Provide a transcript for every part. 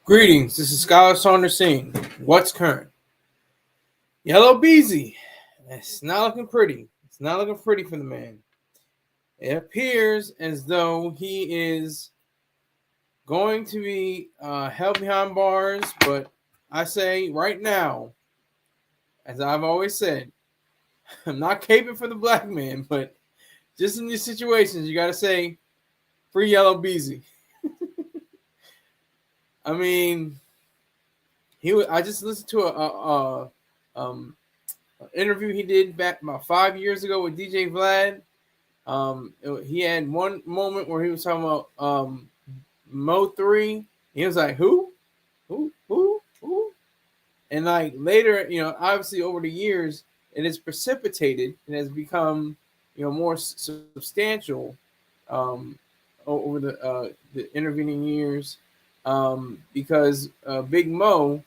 Greetings, this is Scholar Saunders Singh. What's current? Yella Beezy. It's not looking pretty. It's not looking pretty for the man. It appears as though he is going to be held behind bars, but I say right now, as I've always said, I'm not caping for the black man, but just in these situations, you got to say, free Yella Beezy. I mean, I just listened to an interview he did back about 5 years ago with DJ Vlad. He had one moment where he was talking about Mo3. He was like, who? And like later, obviously over the years, it has precipitated and has become, more substantial over the intervening years because Big Mo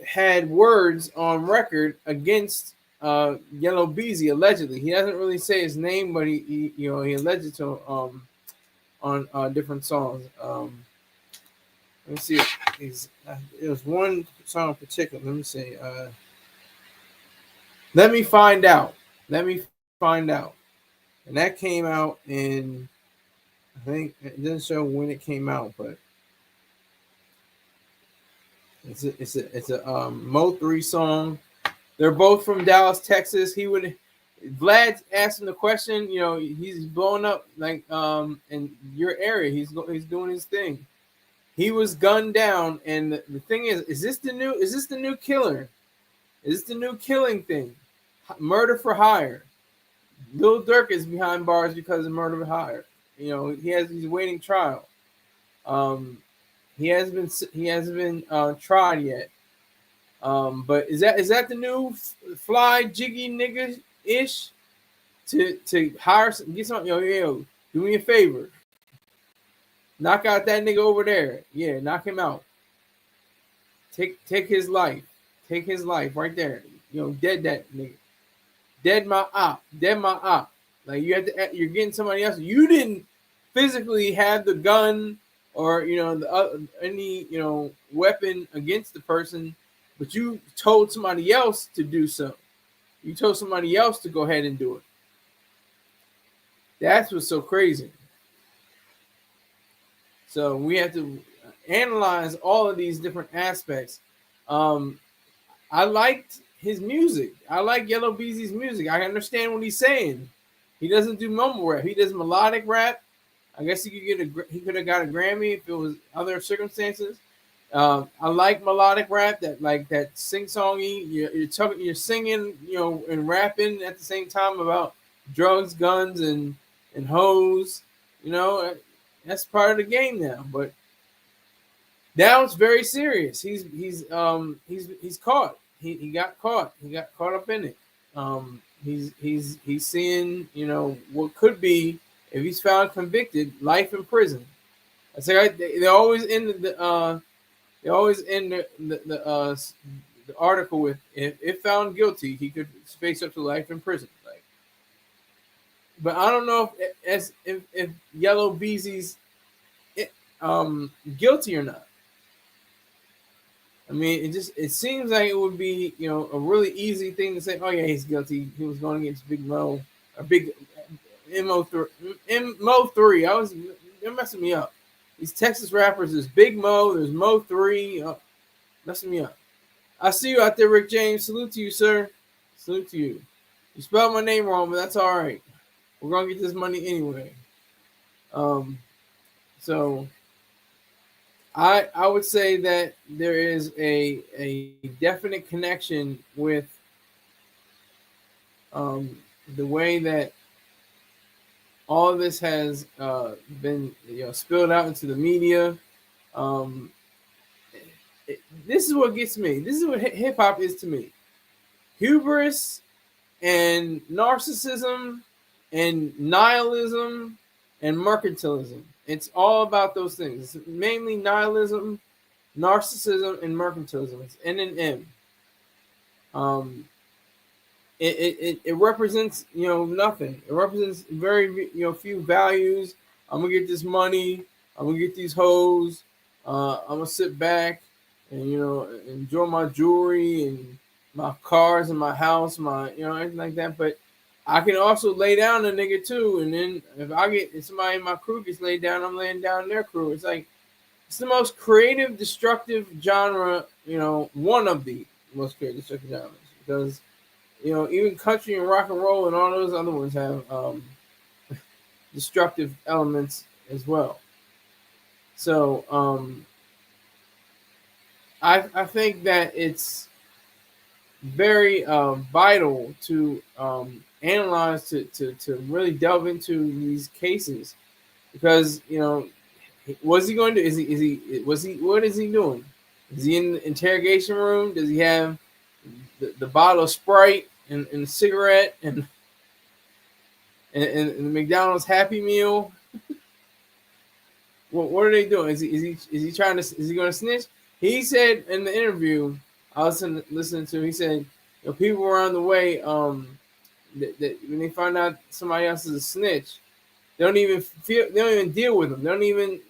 had words on record against Yella Beezy allegedly. He doesn't really say his name, but he alleged to on different songs. Let me see. It was one song in particular. Let me see. Let me find out. And that came out in, I think it doesn't show when it came out, but it's a Mo3 song. They're both from Dallas, Texas. Vlad asked him the question. He's blowing up like in your area. He's doing his thing. He was gunned down, and the thing is this the new killer? Is this the new killing thing? Murder for hire. Lil Durk is behind bars because of murder for hire. He's waiting trial. He hasn't been tried yet. But is that the new fly jiggy nigga ish to hire get something? Yo, do me a favor. Knock out that nigga over there. Yeah, knock him out. Take his life. Take his life right there. Dead that nigga. Dead my op. Like you're getting somebody else. You didn't physically have the gun or any weapon against the person, but you told somebody else to do so. You told somebody else to go ahead and do it. That's what's so crazy. So we have to analyze all of these different aspects. I liked his music. I like Yella Beezy's music. I understand what he's saying. He doesn't do mumble rap. He does melodic rap. I guess he could have got a Grammy if it was other circumstances. I like melodic rap, that sing-songy. You're singing, and rapping at the same time about drugs, guns, and hoes. That's part of the game now. But now it's very serious. He's caught. He got caught. He got caught up in it. He's seeing what could be, if he's found convicted, life in prison. I say they always end the article with if found guilty, he could face up to life in prison. But I don't know if Yella Beezy's guilty or not. I mean, it seems like it would be a really easy thing to say. Oh yeah, he's guilty. He was going against Big Mo, or Big Mo3. They're messing me up. These Texas rappers, there's Big Mo, there's Mo3, messing me up. I see you out there, Rick James. Salute to you, sir. Salute to you. You spelled my name wrong, but that's all right. We're gonna get this money anyway. So I would say that there is a definite connection with the way that all of this has been spilled out into the media. This is what gets me. This is what hip hop is to me. Hubris and narcissism and nihilism and mercantilism. It's all about those things. It's mainly nihilism, narcissism, and mercantilism. It's N&M. It represents nothing. It represents very few values. I'm gonna get this money. I'm gonna get these hoes. I'm gonna sit back and enjoy my jewelry and my cars and my house, everything like that. But I can also lay down a nigga too, and then if somebody in my crew gets laid down, I'm laying down their crew. It's like it's the most creative, destructive genre. One of the most creative, destructive genres because even country and rock and roll and all those other ones have destructive elements as well. So I think that it's very vital to analyze to really delve into these cases because what's he going to do? What is he doing? Is he in the interrogation room? Does he have the bottle of Sprite and the cigarette and the McDonald's Happy Meal? What are they doing? Is he trying to? Is he going to snitch? He said in the interview I was listening to, he said, people around the way, that when they find out somebody else is a snitch, they don't even deal with them. They don't even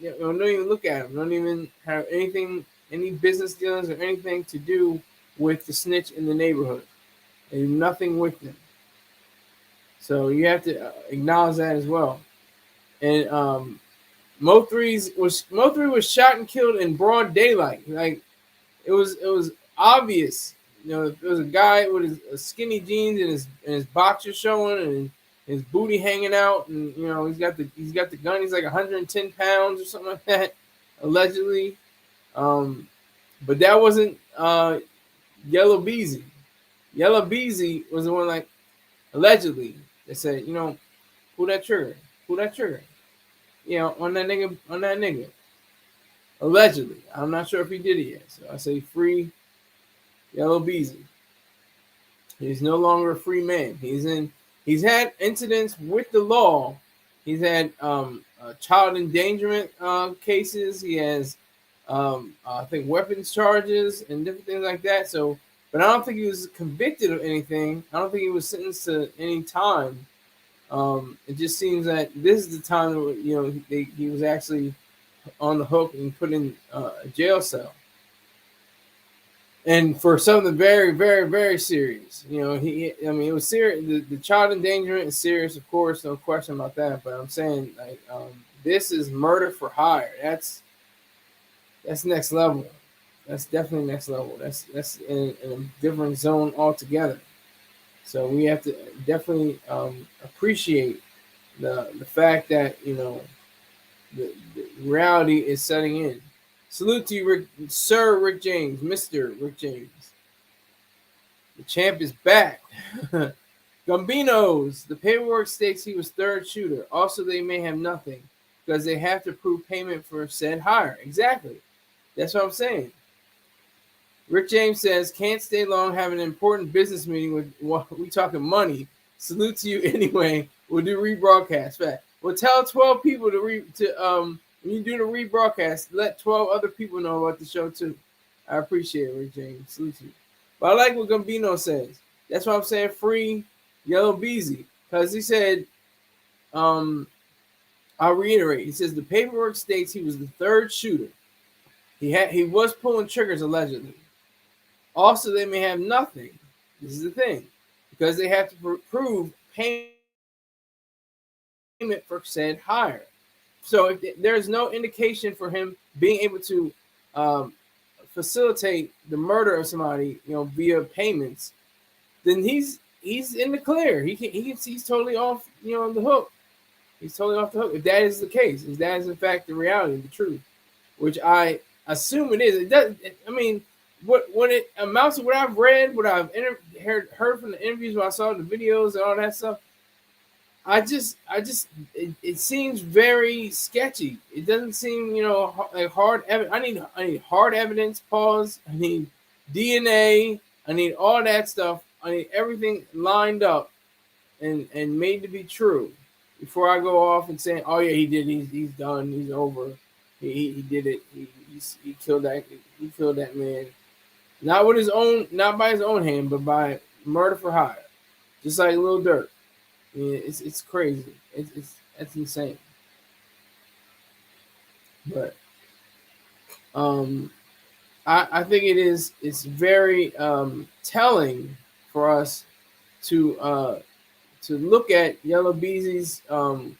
look at them. They don't even have any business dealings or anything to do with the snitch in the neighborhood. They do nothing with them. So you have to acknowledge that as well. And Mo3 was shot and killed in broad daylight. Like it was obvious. There was a guy with his skinny jeans and his boxers showing and his booty hanging out, and he's got the gun. He's like 110 pounds or something like that, allegedly. But that wasn't Yella Beezy. Yella Beezy was the one, like, allegedly, they said, pull that trigger, on that nigga. Allegedly. I'm not sure if he did it yet. So I say free Yella Beezy. He's no longer a free man. He's had incidents with the law. He's had child endangerment cases. He has I think weapons charges and different things like that. So, but I don't think he was convicted of anything. I don't think he was sentenced to any time. It just seems that this is the time that, he was actually on the hook and put in a jail cell. And for something very, very, very serious, it was serious. The child endangerment is serious, of course, no question about that. But I'm saying, like, this is murder for hire. That's next level. That's definitely next level. That's in a different zone altogether. So we have to definitely appreciate the fact that the reality is setting in. Salute to you, Sir Rick James, Mr. Rick James. The champ is back. Gumbinos, the paperwork states he was third shooter. Also, they may have nothing because they have to prove payment for said hire. Exactly. That's what I'm saying. Rick James says, can't stay long, have an important business meeting with, we talking money. Salute to you anyway. We'll do rebroadcast. Right. Well, tell 12 people when you do the rebroadcast, let 12 other people know about the show too. I appreciate it, Rick James. Salute to you. But I like what Gambino says. That's why I'm saying free Yella Beezy. Because he said, I'll reiterate. He says the paperwork states he was the third shooter. He was pulling triggers allegedly. Also, they may have nothing. This is the thing. Because they have to prove payment for said hire. So if there's no indication for him being able to facilitate the murder of somebody, via payments, then he's in the clear. He's totally off, the hook. He's totally off the hook. If that is the case, if that is in fact the reality, the truth, which I assume it is. It does. I mean, what it amounts to, what I've read, what I've heard from the interviews, when I saw the videos and all that stuff. It seems very sketchy. It doesn't seem, like hard evidence. I need hard evidence. Pause. I need DNA. I need all that stuff. I need everything lined up and made to be true before I go off and say, oh yeah, he did. He's done. He's over. He did it. He killed that. He killed that man. Not by his own hand, but by murder for hire. Just like Lil Durk. Yeah, it's crazy. It's insane. But I think it's very telling for us to look at Yella Beezy's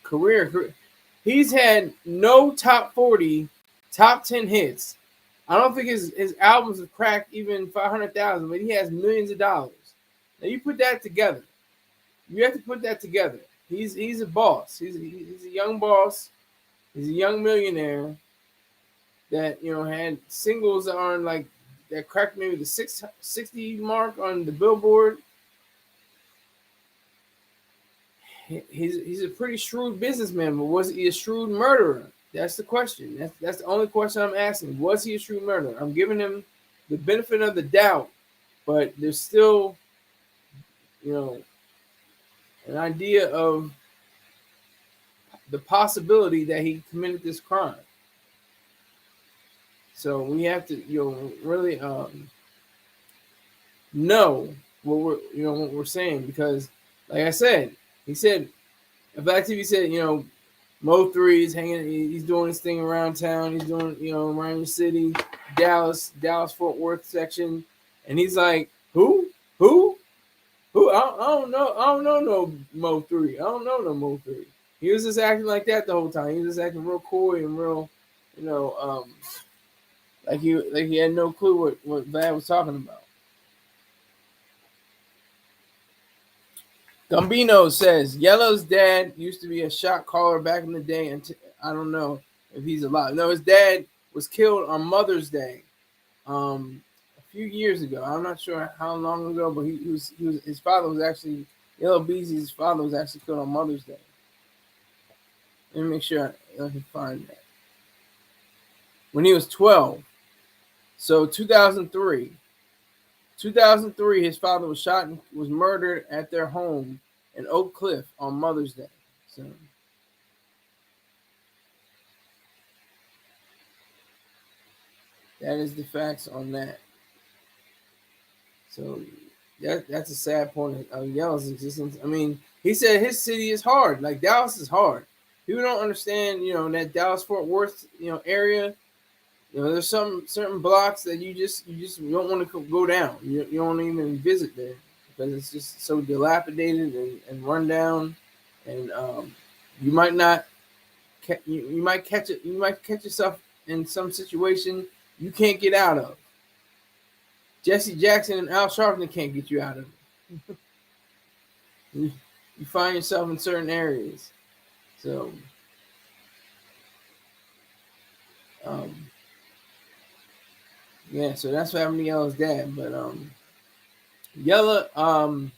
career. He's had no top 40, top 10 hits. I don't think his albums have cracked even 500,000, but he has millions of dollars. Now you put that together. You have to put that together. He's a boss. He's a young boss. He's a young millionaire that had singles that are like that cracked maybe the 60 mark on the Billboard. He's a pretty shrewd businessman, but was he a shrewd murderer? That's the question. That's the only question I'm asking. Was he a shrewd murderer? I'm giving him the benefit of the doubt, but there's still, an idea of the possibility that he committed this crime. So we have to, really know what we're saying, because, like I said, he said, Bacc TV said, Mo3 is hanging, he's doing his thing around town, he's doing, around the city, Dallas, Fort Worth section, and he's like, who? I don't know no Mo3. I don't know no Mo3. He was just acting like that the whole time. He was just acting real coy and real, like he had no clue what Vlad was talking about. Gambino says Yella's dad used to be a shot caller back in the day, and I don't know if he's alive. No, his dad was killed on Mother's Day, a few years ago. I'm not sure how long ago, but his father was actually Yella Beezy's father was actually killed on Mother's Day. Let me make sure I can find that. When he was 12, so 2003. 2003, his father was shot and was murdered at their home in Oak Cliff on Mother's Day. So that is the facts on that. So that's a sad point of Yella's existence. I mean, he said his city is hard. Like Dallas is hard. People don't understand, that Dallas Fort Worth, area. There's some certain blocks that you just don't want to go down. You don't even visit there because it's just so dilapidated and run down, and you might not. You might catch it. You might catch yourself in some situation you can't get out of. Jesse Jackson and Al Sharpton can't get you out of it. You find yourself in certain areas, so. Yeah, so that's what happened to Yella's dad. But Yella,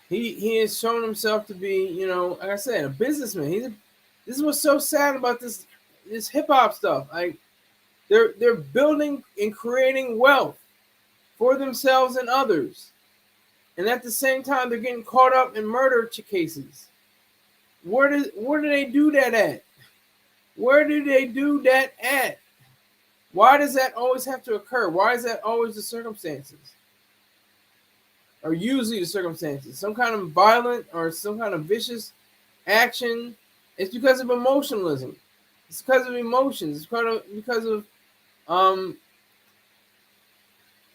he has shown himself to be, like I said, a businessman. This is what's so sad about this hip hop stuff. Like they're building and creating wealth for themselves and others, and at the same time they're getting caught up in murder cases. Where do they do that at? Where do they do that at? Why does that always have to occur? Why is that always the circumstances? Or usually the circumstances? Some kind of violent or some kind of vicious action. It's because of emotionalism. It's because of emotions. It's because of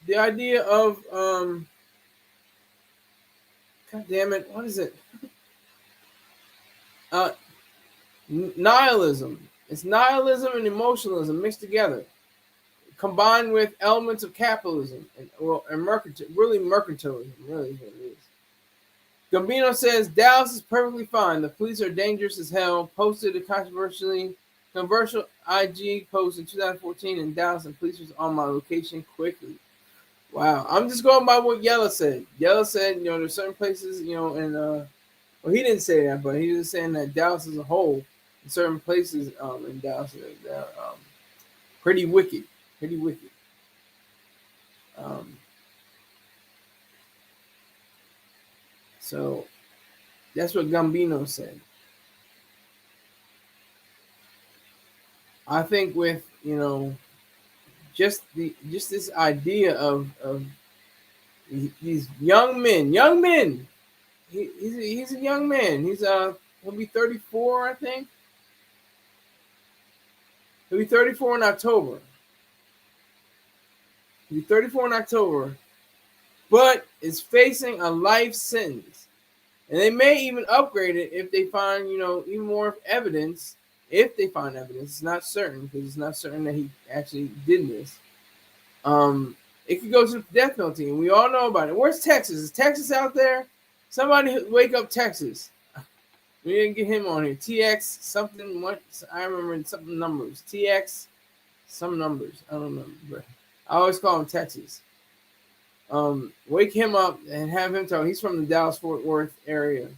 the idea of God damn it, what is it? Nihilism. It's nihilism and emotionalism mixed together, combined with elements of capitalism and mercantilism. Really is what it is. Gambino says Dallas is perfectly fine. The police are dangerous as hell. Posted a controversial IG post in 2014 in Dallas, and police was on my location quickly. Wow, I'm just going by what Yella said. Yella said, there's certain places, and well, he didn't say that, but he was saying that Dallas as a whole, in certain places in Dallas, they're pretty wicked. So that's what Gambino said. I think with just this idea of these young men. He's a young man. He'll be 34, I think. He'll be 34 in October. He'll be 34 in October, but is facing a life sentence. And they may even upgrade it if they find, even more evidence. If they find evidence, it's not certain, because it's not certain that he actually did this. It could go to the death penalty, and we all know about it. Where's Texas? Is Texas out there? Somebody wake up Texas. We didn't get him on here. TX something. What I remember something numbers. TX some numbers. I don't remember, but I always call him Texas. Wake him up and have him talk. He's from the Dallas-Fort Worth area.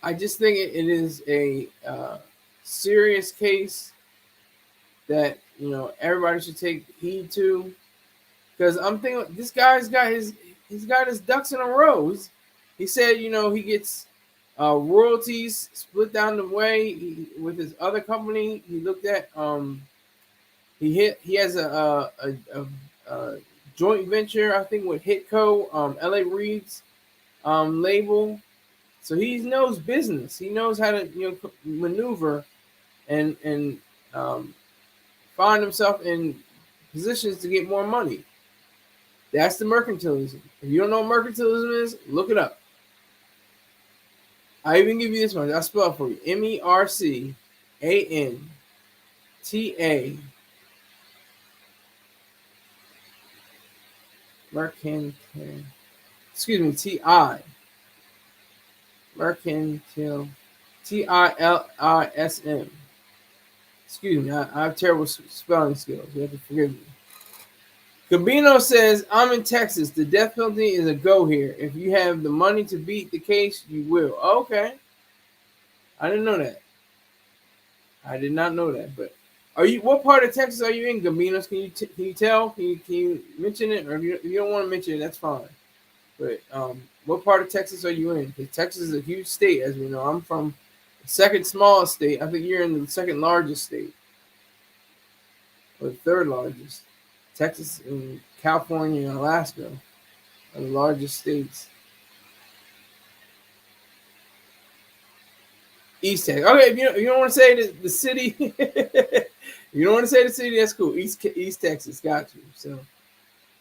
I just think it is a serious case that everybody should take heed to, because I'm thinking this guy's got his ducks in a row. He said he gets royalties split down the way with his other company. He looked at he has a joint venture, I think, with Hitco, LA Reid's label. So he knows business. He knows how to maneuver and find himself in positions to get more money. That's the mercantilism. If you don't know what mercantilism is, look it up. I even give you this one. I'll spell it for you. MERCANTA. Mercantile. Excuse me, TI. Mercantile. TILISM. Excuse me, I have terrible spelling skills. You have to forgive me. Gambino says, I'm in Texas. The death penalty is a go here. If you have the money to beat the case, you will. Okay. I didn't know that. I did not know that. But what part of Texas are you in, Gambinos? Can you tell? Can you mention it? Or if you don't want to mention it, that's fine. But what part of Texas are you in? Because Texas is a huge state, as we know. I'm from the second smallest state. I think you're in the second largest state. Or the third largest. Texas and California and Alaska are the largest states. East Texas. Okay, if you don't want to say the city, you don't want to say the city, that's cool. East Texas, got you.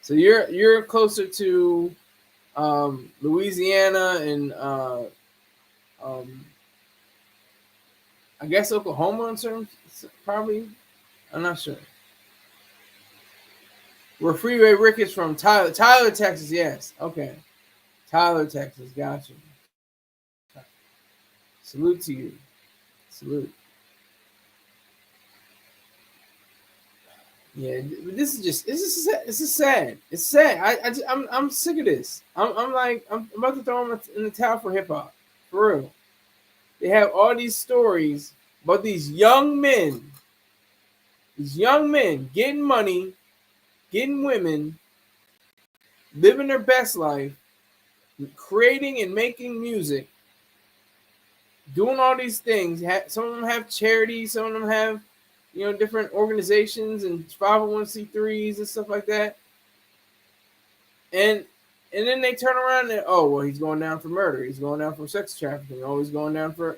So you're closer to Louisiana and I guess Oklahoma in terms, probably. I'm not sure. Where Freeway Rick is from, Tyler, Texas. Yes, okay, Tyler, Texas. Got you. Salute to you. Salute. Yeah, this is sad. It's sad. I'm sick of this. I'm about to throw them in the towel for hip hop. For real. They have all these stories about these young men getting money, getting women, living their best life, creating and making music, doing all these things. Some of them have charities, some of them have, different organizations and 501c3s and stuff like that. And then they turn around and, he's going down for murder. He's going down for sex trafficking. Oh, he's going down for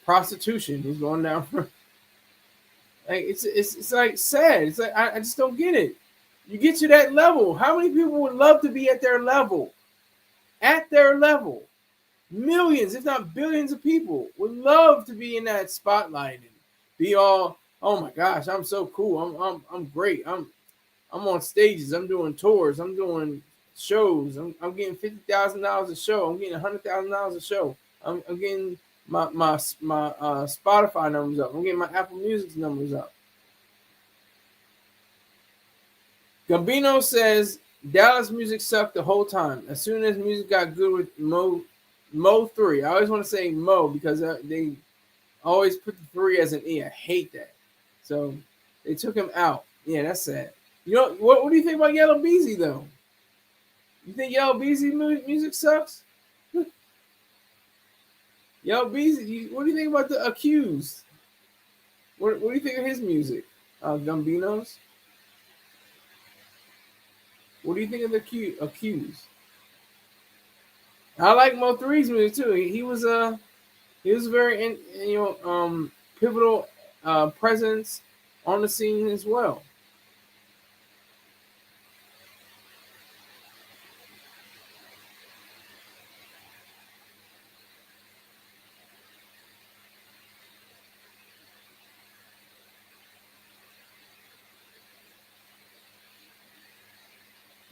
prostitution. He's going down for, like, it's like sad. It's like, I just don't get it. You get to that level. How many people would love to be at their level? At their level. Millions, if not billions of people would love to be in that spotlight and be all, oh my gosh, I'm so cool. I'm great. I'm on stages. I'm doing tours. I'm doing shows. I'm getting $50,000 a show. I'm getting $100,000 a show. I'm getting my Spotify numbers up. I'm getting my Apple Music numbers up. Gambino says Dallas music sucked the whole time. As soon as music got good with Mo 3. I always want to say Mo because they always put the 3 as an E. I hate that. So they took him out. Yeah, that's sad. What do you think about Yella Beezy though? You think Yella Beezy music sucks? Yella Beezy, what do you think about the Accused? What do you think of his music? Gambinos? What do you think of the Accused? I like Mo3's music too. He was very pivotal presence on the scene as well.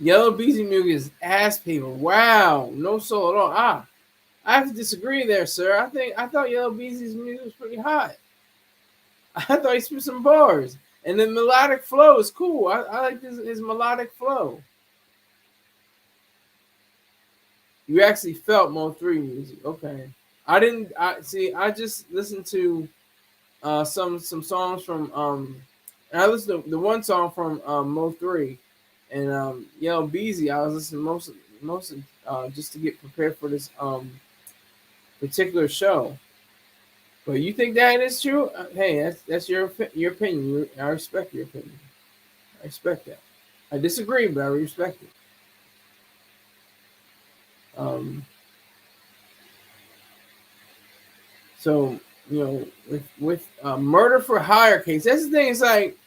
Yella Beezy music is ass paper. Wow, no soul at all. I have to disagree there, sir. I thought Yella Beezy's music was pretty hot. I thought he spit some bars, and the melodic flow is cool. I like his melodic flow. You actually felt Mo3 music, okay? I didn't. I see. I just listened to some songs from and I listened to the one song from Mo3 and Yella Beezy. I was listening most just to get prepared for this particular show. But you think that is true? Hey, that's your opinion. I respect your opinion. I respect that. I disagree, but I respect it. Um, so with murder for hire case, that's the thing. It's like,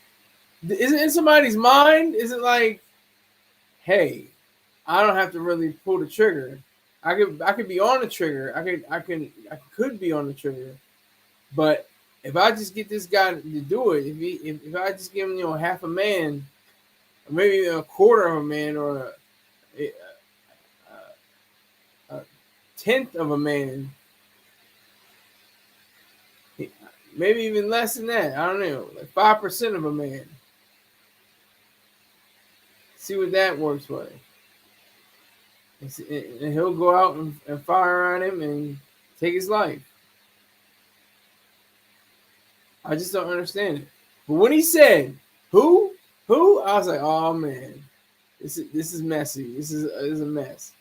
is it in somebody's mind? Is it like, hey, I don't have to really pull the trigger. I could be on the trigger. I could be on the trigger, but if I just get this guy to do it, if I just give him half a man, or maybe a quarter of a man, or a tenth of a man, maybe even less than that. I don't know, like 5% of a man. See what that works for. And he'll go out and fire on him and take his life. I just don't understand it. But when he said who, I was like, oh man, this is messy. This is a mess.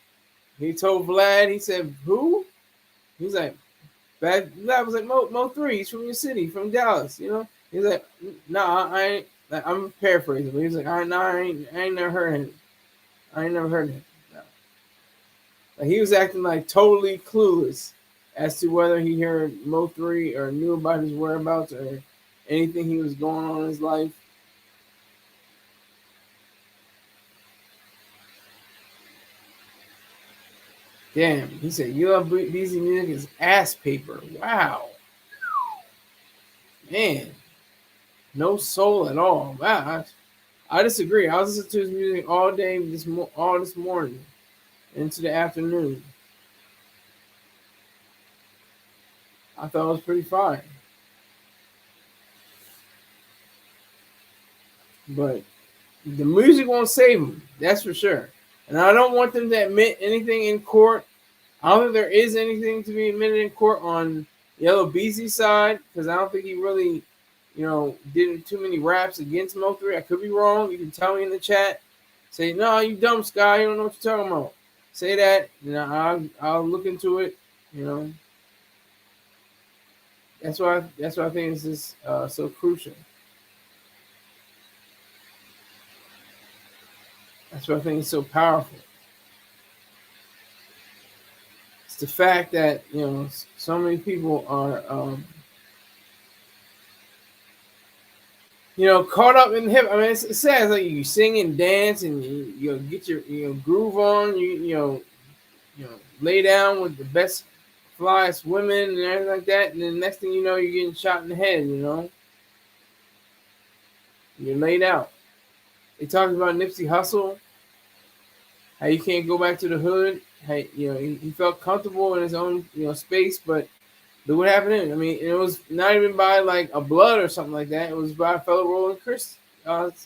He told Vlad, he said who? He's like, Vlad was like Mo3. He's from your city, from Dallas. He's like, nah, I ain't. Like, I'm paraphrasing, but he's like, I ain't never heard of him. I ain't never heard of him. No. Like, he was acting like totally clueless as to whether he heard Mo3 or knew about his whereabouts or anything he was going on in his life. Damn, he said Yella Beezy music is ass paper. Wow. Man. No soul at all. Wow. I disagree. I was listening to his music all day all this morning into the afternoon. I thought it was pretty fire. But the music won't save him. That's for sure. And I don't want them to admit anything in court. I don't think there is anything to be admitted in court on Yella Beezy's side, because I don't think he really, did too many raps against Mo3. I could be wrong. You can tell me in the chat. Say, no, you dumb Sky. You don't know what you're talking about. Say that, and I'll look into it. That's why I think this is so crucial. That's why I think it's so powerful. It's the fact that so many people are caught up in hip. I mean, it's sad. It's like you sing and dance and you get your groove on. You lay down with the best flyest women and everything like that, and then next thing you know, you're getting shot in the head. You're laid out. They talked about Nipsey Hussle, how you can't go back to the hood. How he felt comfortable in his own space, but look what happened to him. I mean, it was not even by like a blood or something like that. It was by a fellow rolling Chris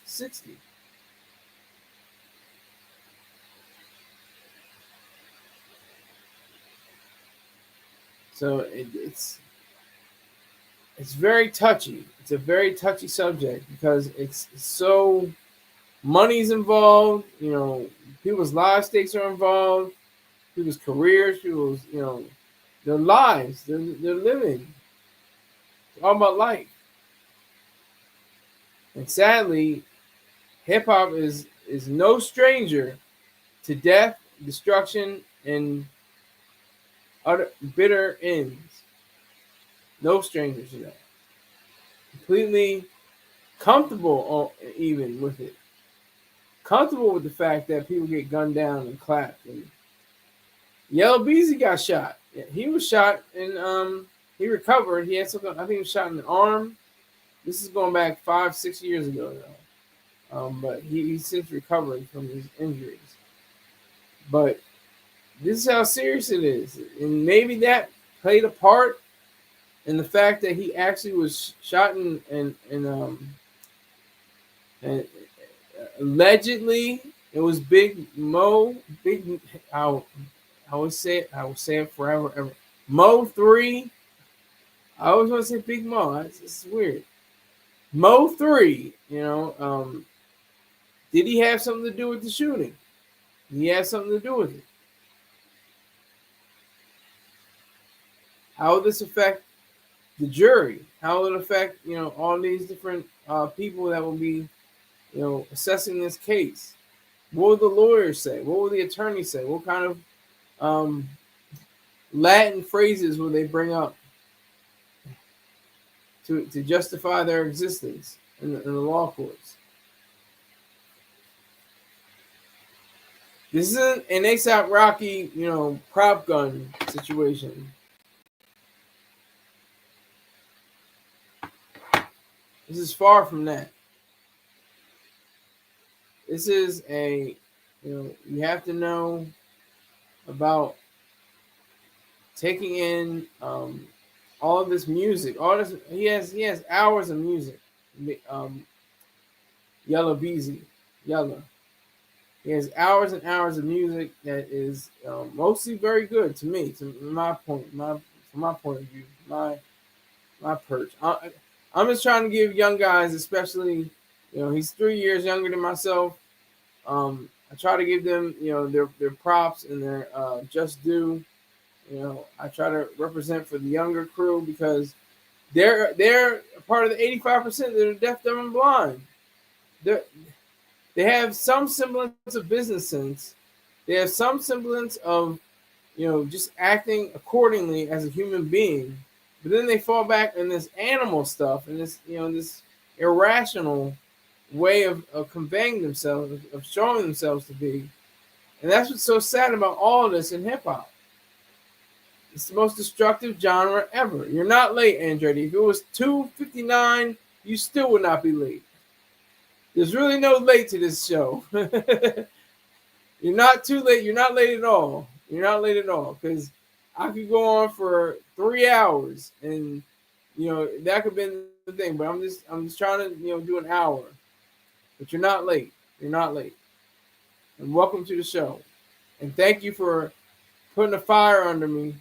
60. So it's very touchy. It's a very touchy subject because it's so money's involved. People's life stakes are involved. People's careers. People's their lives. They're living. It's all about life. And sadly, hip hop is no stranger to death, destruction, and utter bitter ends. No strangers to that. Completely comfortable, even with it. Comfortable with the fact that people get gunned down and clapped. And Yella Beezy got shot. Yeah, he was shot and he recovered. He had something. I think he was shot in the arm. This is going back 5-6 years ago now. But he's since recovered from his injuries. But this is how serious it is, and maybe that played a part in the fact that he actually was shot and allegedly it was Big Mo. Big. I will say it forever. Ever. Mo 3. I always want to say Big Mo. It's weird. Mo 3. Did he have something to do with the shooting? He had something to do with it. How will this affect the jury? How will it affect, all these different people that will be, assessing this case? What will the lawyers say? What will the attorneys say? What kind of Latin phrases will they bring up to justify their existence in the law courts? This isn't an ASAP Rocky, prop gun situation. This is far from that. This is you have to know about taking in all of this music. All this, he has hours of music. Yella Beezy, Yella. He has hours and hours of music that is mostly very good to me, from my point of view, my perch. I'm just trying to give young guys, especially, he's 3 years younger than myself. I try to give them, their props and their just due. I try to represent for the younger crew because they're part of the 85% that are deaf, dumb, and blind. They have some semblance of business sense. They have some semblance of, just acting accordingly as a human being. But then they fall back in this animal stuff and this, this irrational way of conveying themselves, of showing themselves to be. And that's what's so sad about all of this in hip hop. It's the most destructive genre ever. You're not late, Andretti. If it was 2:59, you still would not be late. There's really no late to this show. You're not too late. You're not late at all. You're not late at all because I could go on for 3 hours and that could have been the thing. But I'm just trying to do an hour. But you're not late. You're not late. And welcome to the show. And thank you for putting a fire under me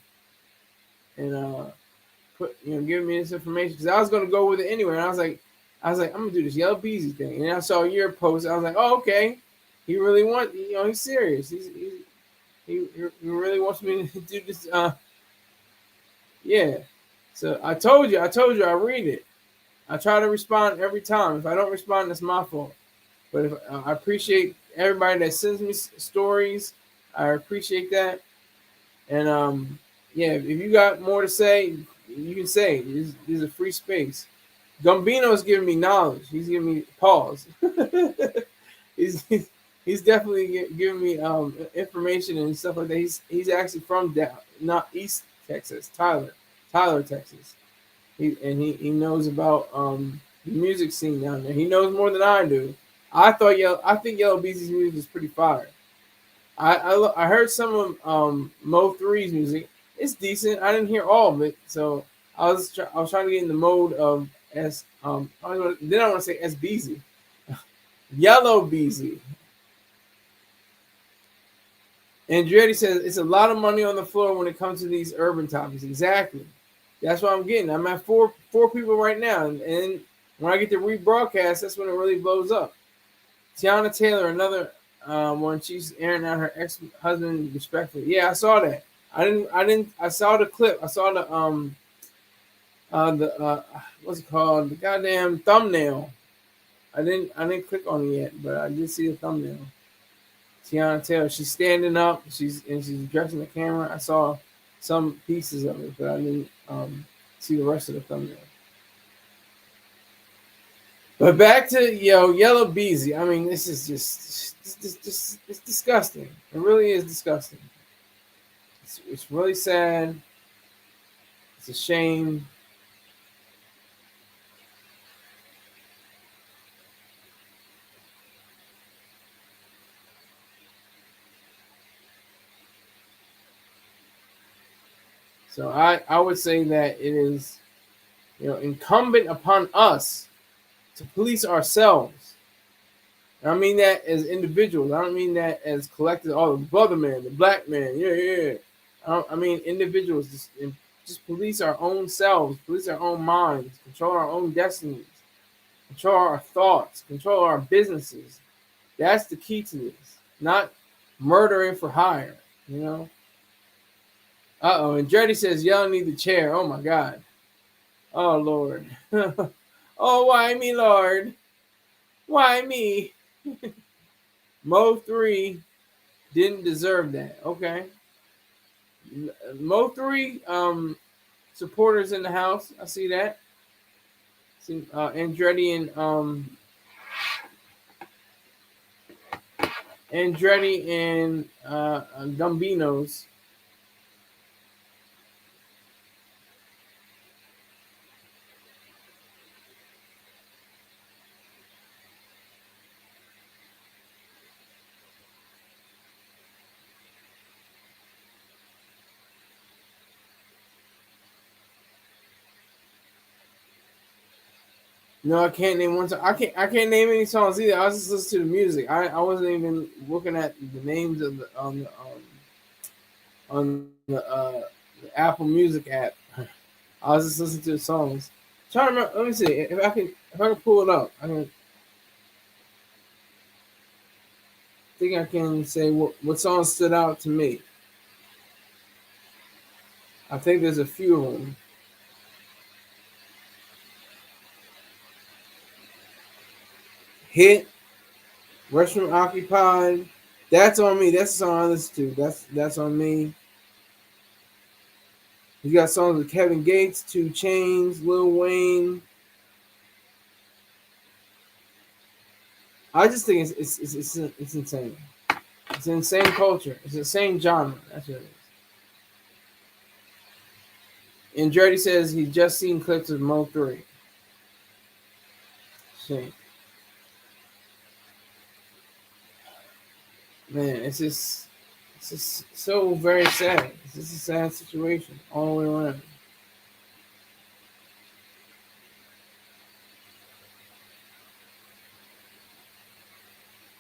and giving me this information because I was gonna go with it anyway. And I was like, I'm gonna do this Yella Beezy thing. And I saw your post. I was like, oh, okay. He really wants, he's serious. He really wants me to do this. Yeah. So I told you, I read it. I try to respond every time. If I don't respond, that's my fault. But I appreciate everybody that sends me stories. I appreciate that. And if you got more to say, you can say. This is a free space. Gambino is giving me knowledge. He's giving me pause. He's definitely giving me information and stuff like that. He's actually from not East Texas, Tyler, Texas. He knows about the music scene down there. He knows more than I do. I think Yella Beezy's music is pretty fire. I heard some of Mo 3's music. It's decent. I didn't hear all of it, so I was trying to get in the mode of then I want to say S Beezy, Yella Beezy. Andretti says it's a lot of money on the floor when it comes to these urban topics. Exactly. That's what I'm getting. I'm at four people right now, and when I get to rebroadcast, that's when it really blows up. Tiana Taylor, another one. She's airing out her ex-husband respectfully. Yeah, I saw that. I saw the clip. I saw the what's it called? The goddamn thumbnail. I didn't click on it yet, but I did see the thumbnail. Tiana Taylor, she's standing up. She's addressing the camera. I saw some pieces of it, but I didn't see the rest of the thumbnail. But back to Yella Beezy. I mean, this is just it's disgusting. It really is disgusting. It's really sad. It's a shame. So I would say that it is incumbent upon us to police ourselves. And I mean that as individuals. I don't mean that as collective. Oh, the brother man, the black man. Yeah. I mean individuals. Just police our own selves, police our own minds, control our own destinies, control our thoughts, control our businesses. That's the key to this. Not murdering for hire. And Dreddy says, y'all need the chair. Oh my God. Oh Lord. Oh, why me, Lord? Why me? Mo 3 didn't deserve that. Okay. Mo 3 supporters in the house. I see that. See Andretti and Gumbinos. No, I can't name one song. I can't name any songs either. I was just listening to the music. I wasn't even looking at the names of the the Apple Music app. I was just listening to the songs. Trying to remember. Let me see if I can pull it up. I think I can say what songs stood out to me. I think there's a few of them. Hit, Restroom Occupied. That's on me. That's the song I listen to. That's on me. You got songs with Kevin Gates, 2 Chainz, Lil Wayne. I just think it's insane. It's an insane culture. It's the same genre. That's what it is. And Dreddy says he's just seen clips of Mo 3. Shame. Man, it's just so very sad. It's just a sad situation all the way around.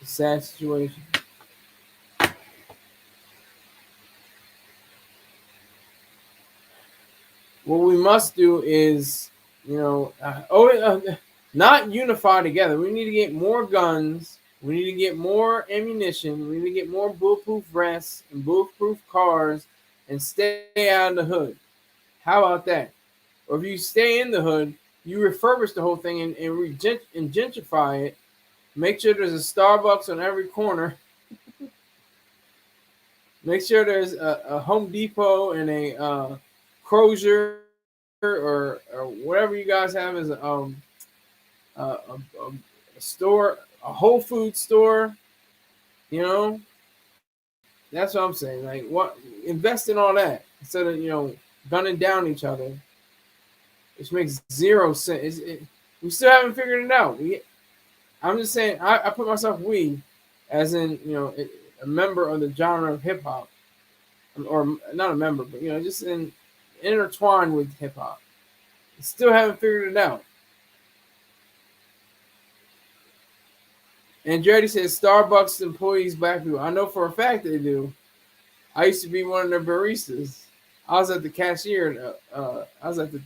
A sad situation. What we must do is, not unify together. We need to get more guns. We need to get more ammunition. We need to get more bulletproof vests and bulletproof cars and stay out of the hood. How about that? Or if you stay in the hood, you refurbish the whole thing and gentrify it. Make sure there's a Starbucks on every corner. Make sure there's a Home Depot and a Kroger or whatever you guys have as a store, a Whole Food store. That's what I'm saying. Like, what? Invest in all that instead of gunning down each other, which makes zero sense. We still haven't figured it out. I'm just saying. I put myself as in a member of the genre of hip hop, or not a member, but just intertwined with hip hop. Still haven't figured it out. And Jerry says Starbucks employees black people. I know for a fact they do. I used to be one of their baristas. I was at the cashier. I was at the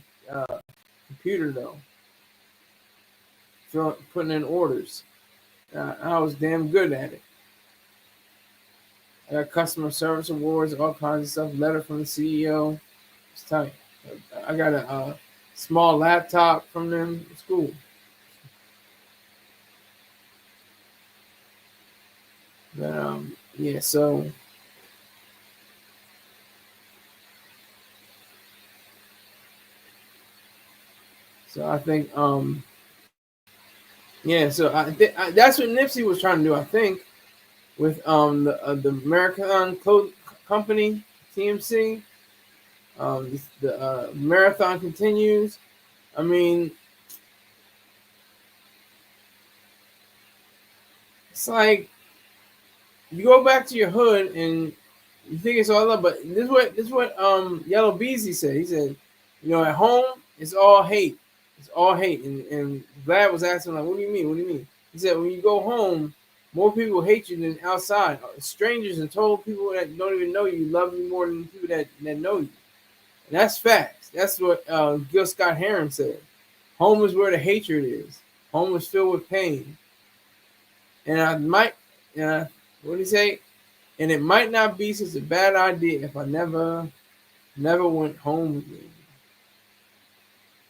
computer though, putting in orders. I was damn good at it. I got customer service awards, all kinds of stuff. Letter from the CEO. It's tight. I got a small laptop from them. It's cool. But yeah, so So I think yeah. So that's what Nipsey was trying to do. I think with the Marathon Company TMC. The marathon continues. I mean, it's like you go back to your hood and you think it's all love, but this is what Yella Beezy said. He said, you know, at home it's all hate. It's all hate. And Vlad was asking, like, what do you mean? What do you mean? He said, when you go home, more people hate you than outside. Strangers and total people that don't even know you love you more than people that know you. And that's facts. That's what Gil Scott Heron said. Home is where the hatred is. Home is filled with pain. And I might, what did he say? And it might not be such a bad idea if I never went home again.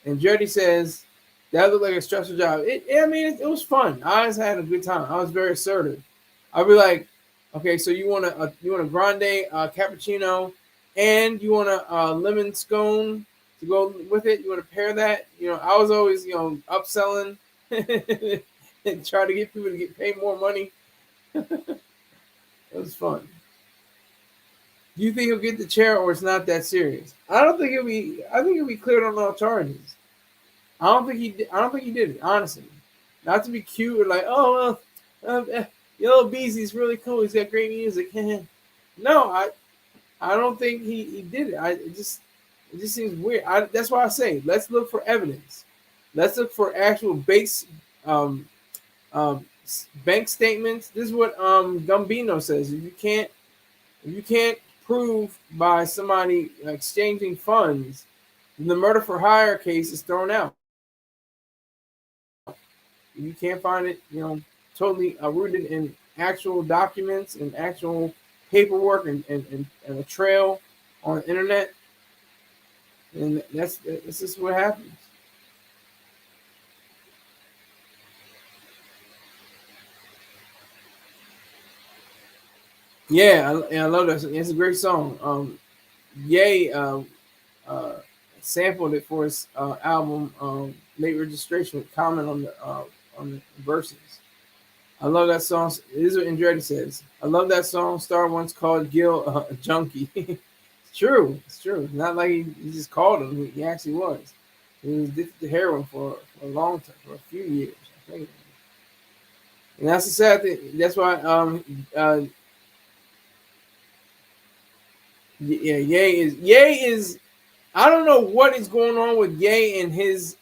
And Jody says, that looked like a stressful job. It was fun. I just had a good time. I was very assertive. I'd be like, okay, so you want a grande cappuccino, and you want a lemon scone to go with it. You want to pair that. You know, I was always upselling and try to get people to get paid more money. It was fun. Do you think he'll get the chair, or it's not that serious? I don't think it'll be. I think he'll be cleared on all charges. I don't think he did it, honestly. Not to be cute or like, oh, Yella Beezy's really cool. He's got great music. No, I don't think he did it. It just seems weird. That's why I say let's look for evidence. Let's look for actual bank statements. This is what Gambino says. If you can't prove by somebody exchanging funds, then the murder for hire case is thrown out. You can't find it, totally rooted in actual documents and actual paperwork and a trail on the internet. And that's just what happens. Yeah, I love that. It's a great song. Ye sampled it for his album Late Registration with comment on the verses. I love that song. This is what Andretti says. I love that song. Star once called Gil a junkie. It's true. It's true. It's not like he just called him. He actually was. He was addicted to heroin for a long time, for a few years, I think. And that's the sad thing. That's why Ye is I don't know what is going on with Ye and his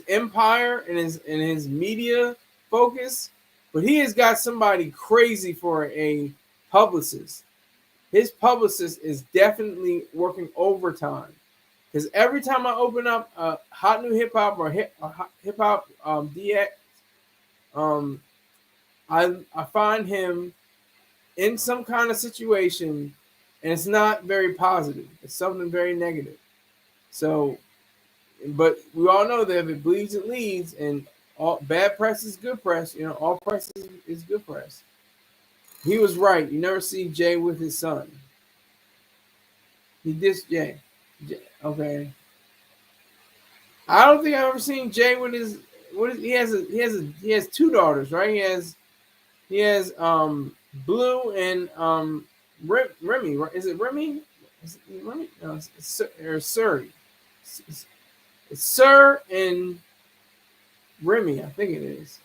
empire and his media focus, but he has got somebody crazy for a publicist. His publicist is definitely working overtime, because every time I open up Hot New Hip Hop or Hip Hop DX, I find him in some kind of situation, and it's not very positive. It's something very negative. So, but we all know that if it bleeds, it leads, and all bad press is good press. All press is good press. He was right. You never see Jay with his son. He dissed Jay. Okay. I don't think I've ever seen Jay with his. He has two daughters, right? He has Blue and Remy. Right? Is it Remy? Is it Remy? No, it's Sir. It's Sir and Remy. I think it is.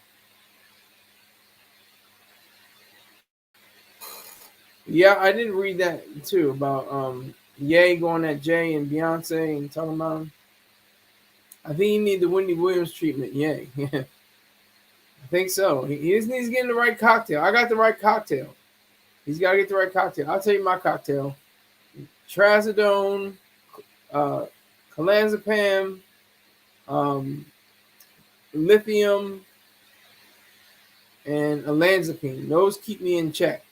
Yeah, I did read that too about Ye going at Jay and Beyonce and talking about him. I think he need the Wendy Williams treatment. Ye. Yeah. I think so. He just needs to get in the right cocktail. I got the right cocktail. He's got to get the right cocktail. I'll tell you my cocktail. Trazodone, clonazepam, lithium, and olanzapine. Those keep me in check,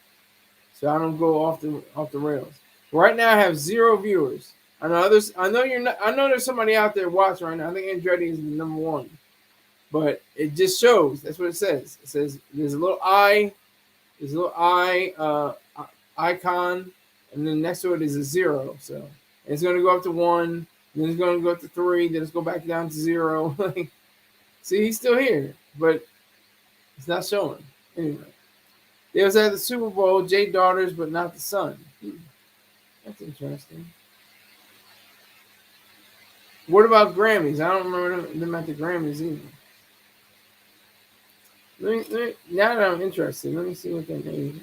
so I don't go off the rails. Right now, I have 0 viewers. I know others. I know you're not. I know there's somebody out there watching right now. I think Andretti is the number one, but it just shows. That's what it says. It says there's a little eye. There's a little eye icon, and then next to it is a 0. So it's going to go up to 1, Then it's going to go up to 3. Then it's go back down to 0. Like, see, he's still here, but it's not showing. Anyway, they was at the Super Bowl. Jay daughters, but not the son. That's interesting. What about Grammys? I don't remember them at the Grammys either. Now that I'm interested, let me see what that means.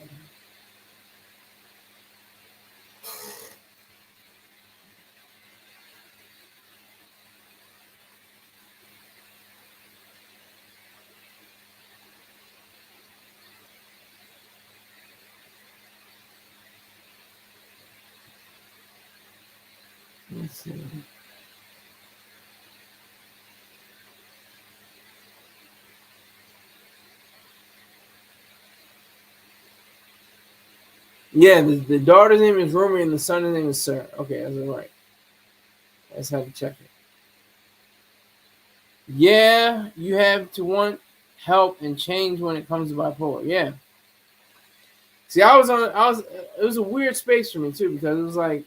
Let's see. Yeah, the daughter's name is Rumi and the son's name is Sir. Okay, that's right. That's how to check it. Yeah, you have to want help and change when it comes to bipolar. Yeah. See, I was. It was a weird space for me too because it was like,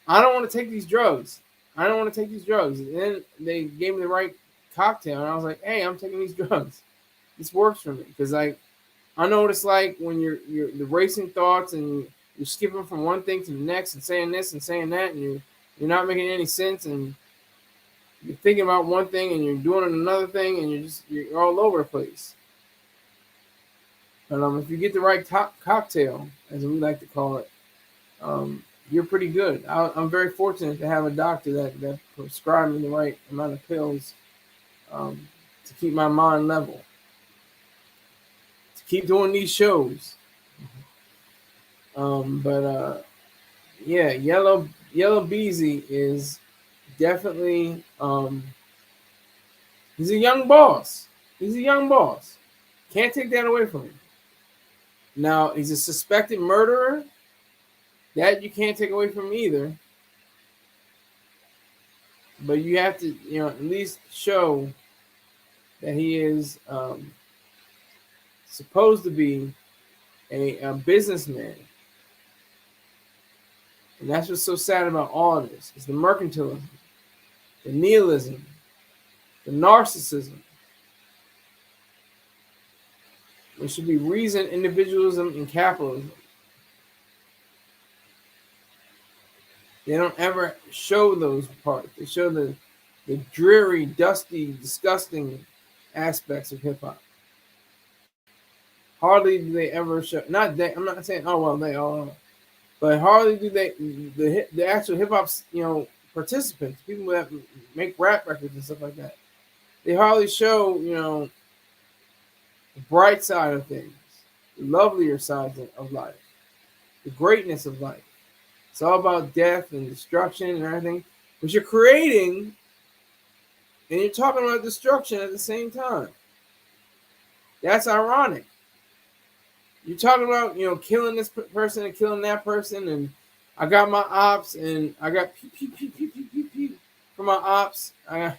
I don't want to take these drugs. I don't want to take these drugs. And then they gave me the right cocktail, and I was like, hey, I'm taking these drugs. This works for me because like I know what it's like when you're the racing thoughts and you're skipping from one thing to the next and saying this and saying that, and you're not making any sense, and you're thinking about one thing and you're doing another thing, and you're all over the place. But if you get the right cocktail, as we like to call it, you're pretty good. I'm very fortunate to have a doctor that prescribed me the right amount of pills to keep my mind level, to keep doing these shows. Yeah, Yella Beezy is definitely he's a young boss. He's a young boss. Can't take that away from him. Now he's a suspected murderer. That you can't take away from him either. But you have to, at least show that he is supposed to be a businessman. And that's what's so sad about all of this. It's the mercantilism, the nihilism, the narcissism. There should be reason, individualism, and capitalism. They don't ever show those parts. They show the dreary, dusty, disgusting aspects of hip hop. Hardly do they ever show. Not they. I'm not saying. Oh well, they all are. But hardly do they the actual hip hop participants, people that make rap records and stuff like that. They hardly show the bright side of things, the lovelier sides of life, the greatness of life. It's all about death and destruction and everything. But you're creating and you're talking about destruction at the same time. That's ironic. You're talking about, killing this person and killing that person, and I got my ops, and I got pew for my ops. I got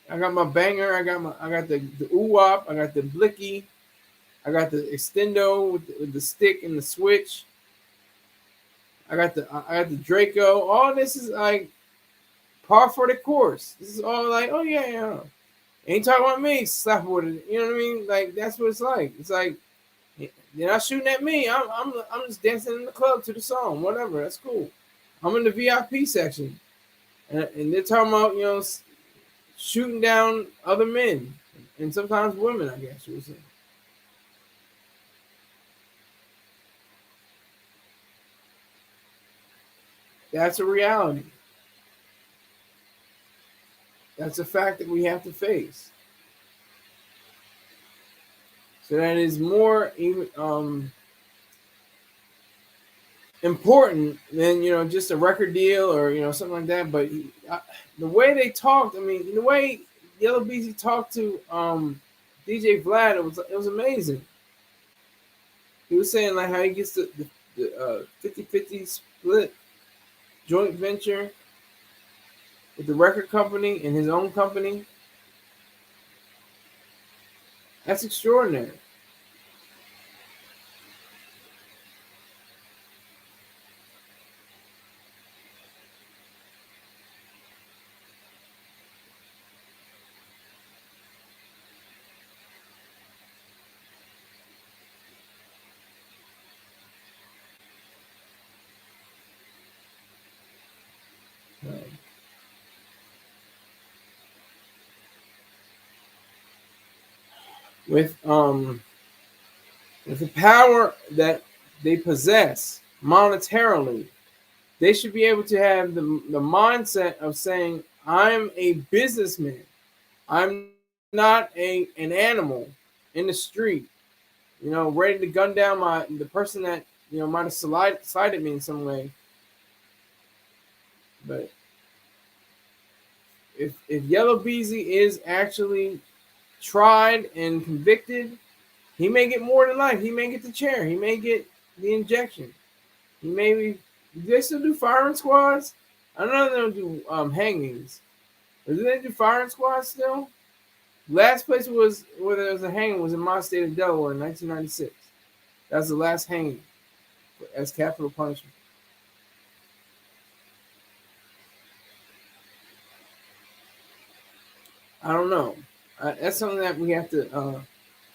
I got my banger. I got the oo-wop. I got the blicky. I got the extendo with the stick and the switch. I got the Draco. All this is like par for the course. This is all like, oh yeah. Ain't talking about me, slap with it. You know what I mean? Like that's what it's like. It's like they're not shooting at me. I'm just dancing in the club to the song. Whatever. That's cool. I'm in the VIP section, and they're talking about shooting down other men and sometimes women. I guess you would say. That's a reality. That's a fact that we have to face. So that is more even important than just a record deal or something like that. But the way they talked, I mean, the way Yella Beezy talked to DJ Vlad, it was amazing. He was saying like how he gets the 50-50 split joint venture with the record company and his own company. That's extraordinary. with the power that they possess monetarily, they should be able to have the mindset of saying, I'm a businessman. I'm not an animal in the street, ready to gun down the person that might have slighted me in some way. But if Yella Beezy is actually tried and convicted, he may get more than life. He may get the chair. He may get the injection. He may be. Do they still do firing squads? I don't know if they don't do hangings. But do they do firing squads still? Last place was where there was a hanging was in my state of Delaware in 1996. That's the last hanging as capital punishment. I don't know. That's something that we have to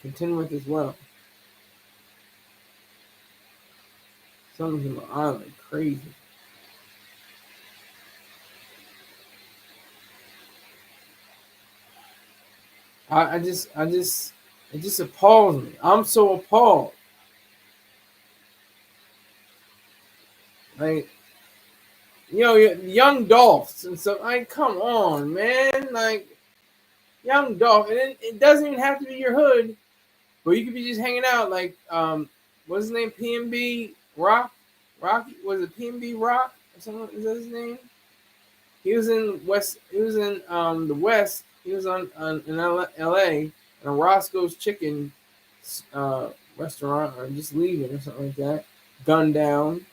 continue with as well. Something in the island, crazy. It just appalls me. I'm so appalled. Like, young Dolphs and stuff. Like, come on, man. Like, young Dolph, and it doesn't even have to be your hood, but you could be just hanging out. Like, what's his name? PNB Rock, Rocky. Was it PNB Rock or something? Is that his name? He was in West. He was in the West. He was on in L.A. and a Roscoe's Chicken restaurant, or just leaving or something like that. Gunned down.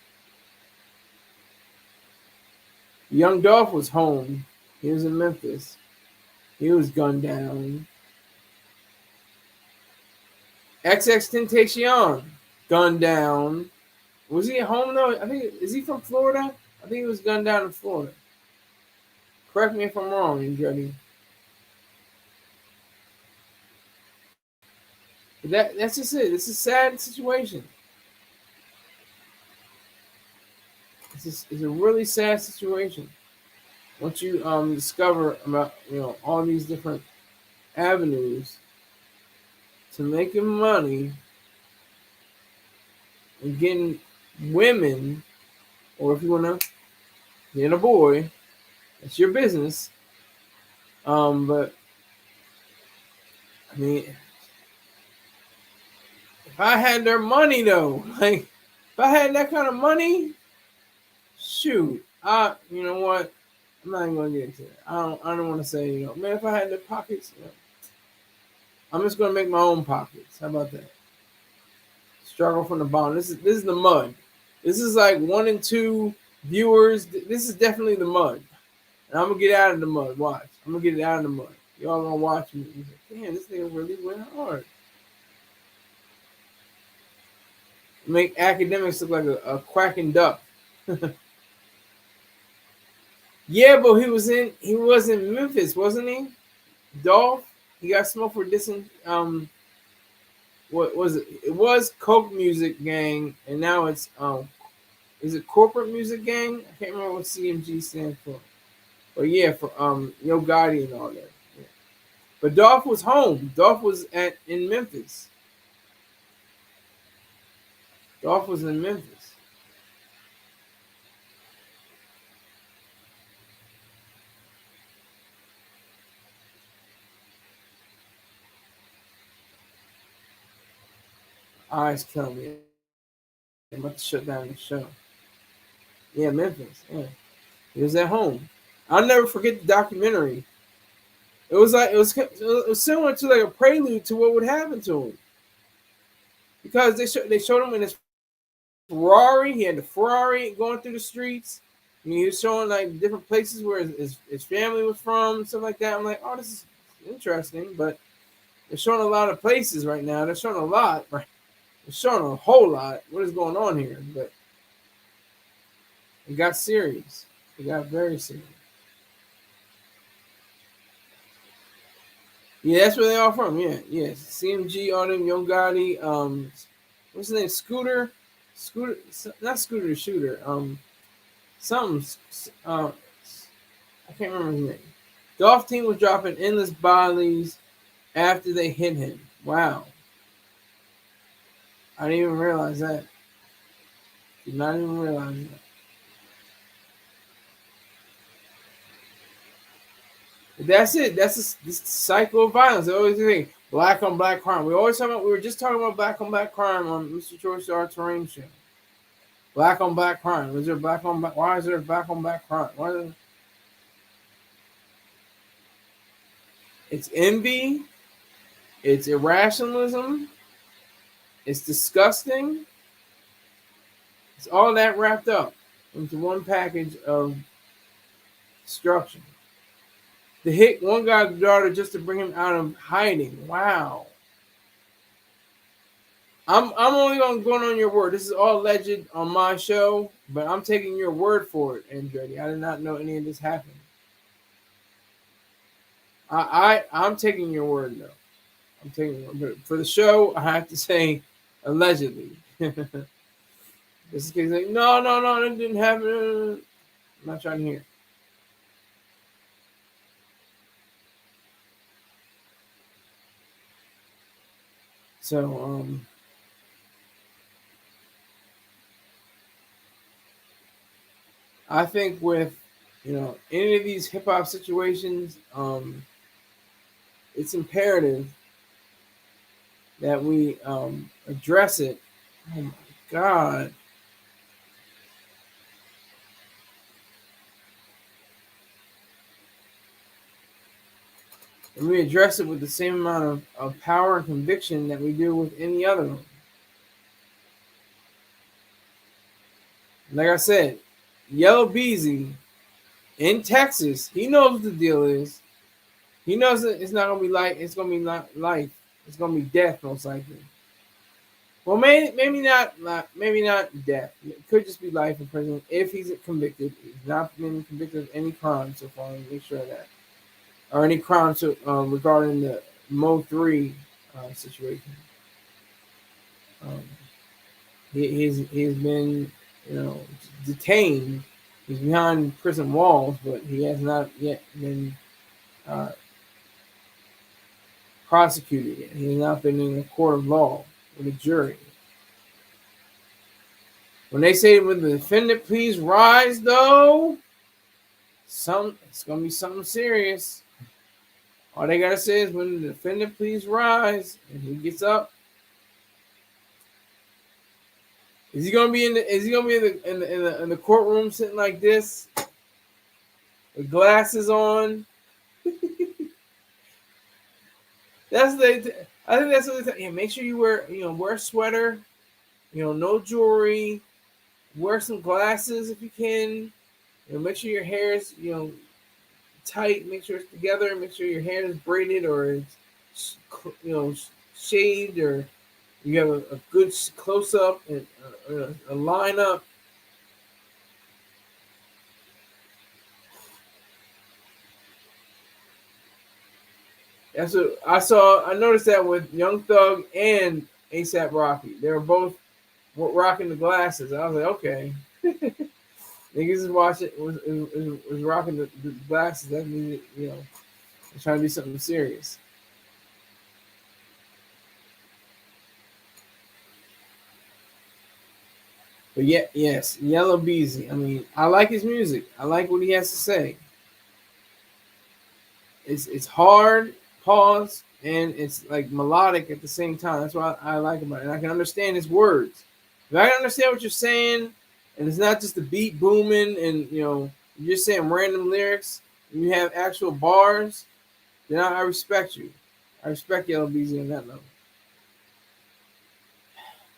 Young Dolph was home. He was in Memphis. He was gunned down. XXXTentacion gunned down. Was he at home though? I think is he from Florida? I think he was gunned down in Florida. Correct me if I'm wrong, Andretti. But that's just it. It's a sad situation. It's a really sad situation. Once you discover about all these different avenues to making money and getting women, or if you want to get a boy, it's your business. But I mean, if I had their money though, like if I had that kind of money, shoot, you know what? I'm not even gonna get into it. I don't want to say, man, if I had the pockets, I'm just gonna make my own pockets. How about that? Struggle from the bottom. This is the mud. This is like 1 and 2 viewers. This is definitely the mud. And I'm gonna get out of the mud. Watch. I'm gonna get it out of the mud. Y'all gonna watch me. Damn, this nigga really went hard. Make academics look like a quacking duck. Yeah, but he was in Memphis, wasn't he? Dolph, he got smoked for dissing. What was it? It was Coke Music Gang, and now it's is it Corporate Music Gang? I can't remember what CMG stands for. But yeah, for Yo Gotti and all that. Yeah. But Dolph was home. Dolph was in Memphis. Dolph was in Memphis. Eyes killing me. I'm about to shut down the show. Yeah, Memphis. Yeah, he was at home. I'll never forget the documentary. It was similar to like a prelude to what would happen to him, because they showed him in his Ferrari. He had the Ferrari going through the streets. I mean, he was showing like different places where his family was from and stuff like that. I'm like, oh, this is interesting, but they're showing a lot of places right now. They're showing a lot, right? They're showing a whole lot. What is going on here? But it got serious. It got very serious. Yeah, that's where they all from. Yeah, yeah. CMG, all them, Young Gotti. What's his name? Scooter, not Scooter the Shooter. Something. I can't remember his name. Dolph team was dropping endless bodies after they hit him. Wow. I didn't even realize that. Did not even realize that. But that's it. That's this cycle of violence. I always think black on black crime. We always talk about. We were just talking about black on black crime on Mr. George R. Terrain show. Black on black crime. Is there black on black? Why is there black on black crime? Why is it's envy. It's irrationalism. It's disgusting. It's all that wrapped up into one package of destruction. To hit one guy's daughter just to bring him out of hiding. Wow. I'm only going on your word. This is all alleged on my show, but I'm taking your word for it, Andretti. I did not know any of this happened. I'm taking your word though. I'm taking your word. But for the show, I have to say allegedly. This is like, no, that didn't happen. I'm not trying to hear. So, I think with any of these hip hop situations, it's imperative that we address it. Oh my God. And we address it with the same amount of power and conviction that we do with any other one. Like I said, Yella Beezy in Texas, he knows what the deal is. He knows that it's not gonna be like it's gonna be not life. It's gonna be death most likely. Well, maybe not death. It could just be life in prison if he's convicted. He's not been convicted of any crime so far. Make sure of that, or any crime regarding the Mo3 situation. Um, he's been detained. He's behind prison walls, but he has not yet been uh, prosecuted yet. He has not been in a court of law with a jury. When they say when the defendant please rise, though, it's gonna be something serious. All they gotta say is when the defendant please rise, and he gets up. Is he gonna be in the courtroom sitting like this, with glasses on? I think that's what they tell. Yeah, make sure you wear a sweater, no jewelry, wear some glasses if you can. Make sure your hair is tight. Make sure it's together. Make sure your hair is braided or it's shaved, or you have a good close up and a line up. That's what I saw. I noticed that with Young Thug and ASAP Rocky. They were both rocking the glasses. I was like, okay. Niggas is watching was rocking the glasses. That means they're trying to do something serious. But yes, Yella Beezy. I mean, I like his music. I like what he has to say. It's hard, pause, and it's like melodic at the same time. That's what I like about it. And I can understand his words. If I can understand what you're saying, and it's not just the beat booming and you're just saying random lyrics, and you have actual bars, then I respect you. I respect Yella Beezy on that level.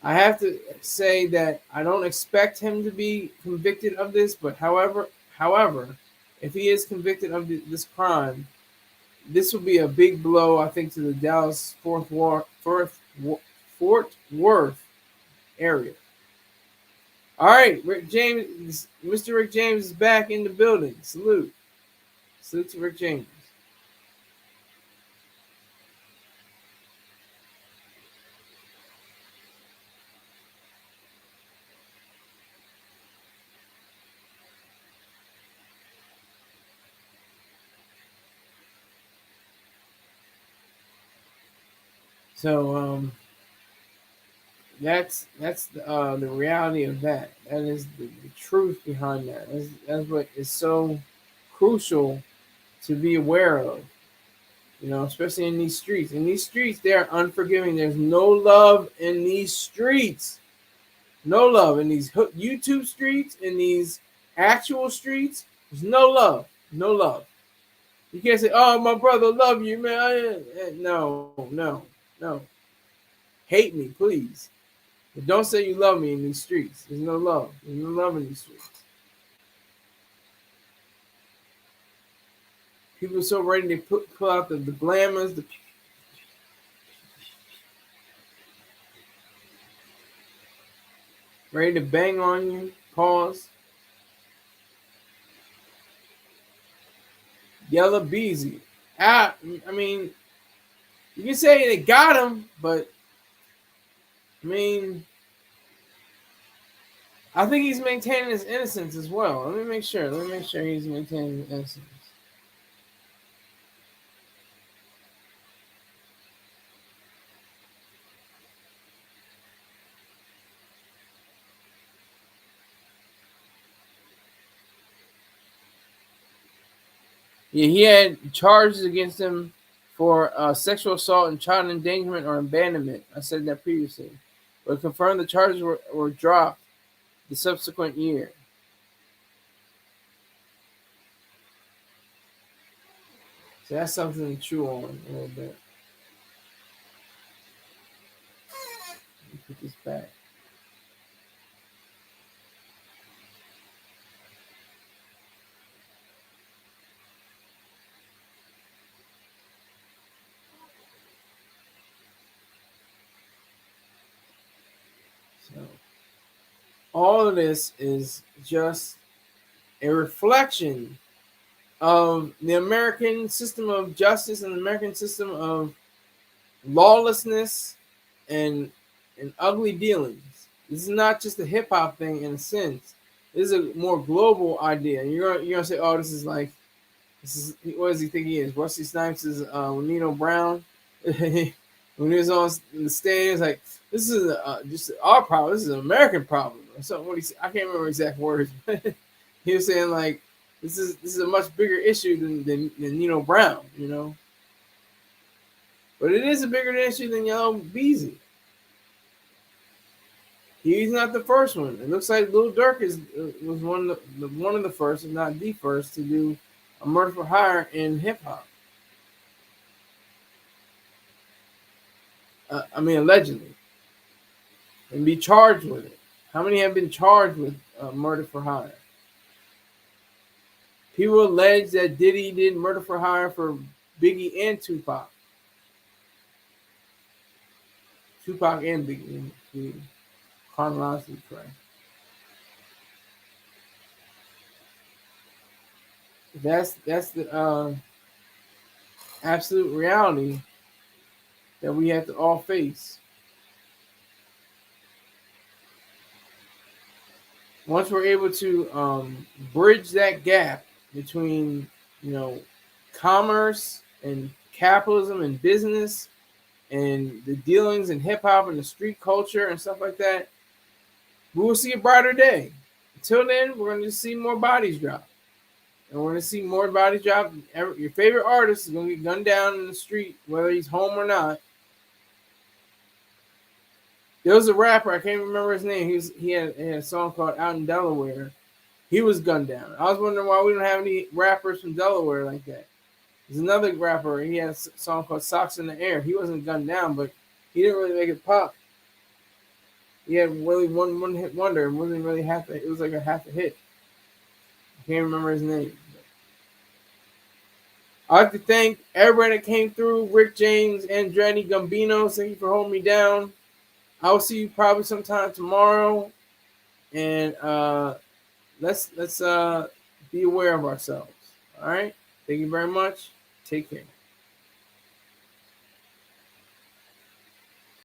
I have to say that I don't expect him to be convicted of this, but however, if he is convicted of this crime, this will be a big blow, I think, to the Dallas Fort Worth area. All right, Rick James, Mr. Rick James is back in the building. Salute to Rick James. So that's the reality of that. That is the truth behind that. That's what is so crucial to be aware of. Especially in these streets. In these streets, they are unforgiving. There's no love in these streets. No love in these YouTube streets, in these actual streets. There's no love. No love. You can't say, "Oh, my brother, love you, man." No, no, no. Hate me, please. But don't say you love me in these streets. There's no love. There's no love in these streets. People are so ready to pull out the glamours, ready to bang on you. Pause. Yella Beezy. I mean, you can say they got him, but I mean, I think he's maintaining his innocence as well. Let me make sure he's maintaining his innocence. Yeah, he had charges against him for sexual assault and child endangerment or abandonment. I said that previously. But confirmed the charges were dropped the subsequent year. So that's something to chew on a little bit. Let me put this back. So all of this is just a reflection of the American system of justice and the American system of lawlessness and ugly dealings. This is not just a hip hop thing in a sense. This is a more global idea. You're gonna say, "Oh, this is what does he think he is?" Wesley Snipes is Nino Brown. When he was on the stage, like, this is just our problem. This is an American problem or something. I can't remember exact words. He was saying like, this is a much bigger issue than Nino Brown, But it is a bigger issue than Yella Beezy. He's not the first one. It looks like Lil Durk was one of the first, if not the first, to do a murder for hire in hip hop. Allegedly, and be charged with it. How many have been charged with murder for hire? People allege that Diddy did murder for hire for Biggie and Tupac. Tupac and Biggie, chronologically correct. That's the absolute reality that we have to all face. Once we're able to bridge that gap between, commerce and capitalism and business and the dealings in hip hop and the street culture and stuff like that, we will see a brighter day. Until then, we're going to see more bodies drop. And we're going to see more bodies drop. Your favorite artist is going to get gunned down in the street, whether he's home or not. There was a rapper, I can't remember his name. He had a song called Out in Delaware. He was gunned down. I was wondering why we don't have any rappers from Delaware like that. There's another rapper, he had a song called Socks in the Air. He wasn't gunned down, but he didn't really make it pop. He had really one hit wonder. It wasn't really it was like a half a hit. I can't remember his name. I'd like to thank everybody that came through. Rick James, Andretti, Gambino, thank you for holding me down. I will see you probably sometime tomorrow. And let's be aware of ourselves. All right. Thank you very much. Take care.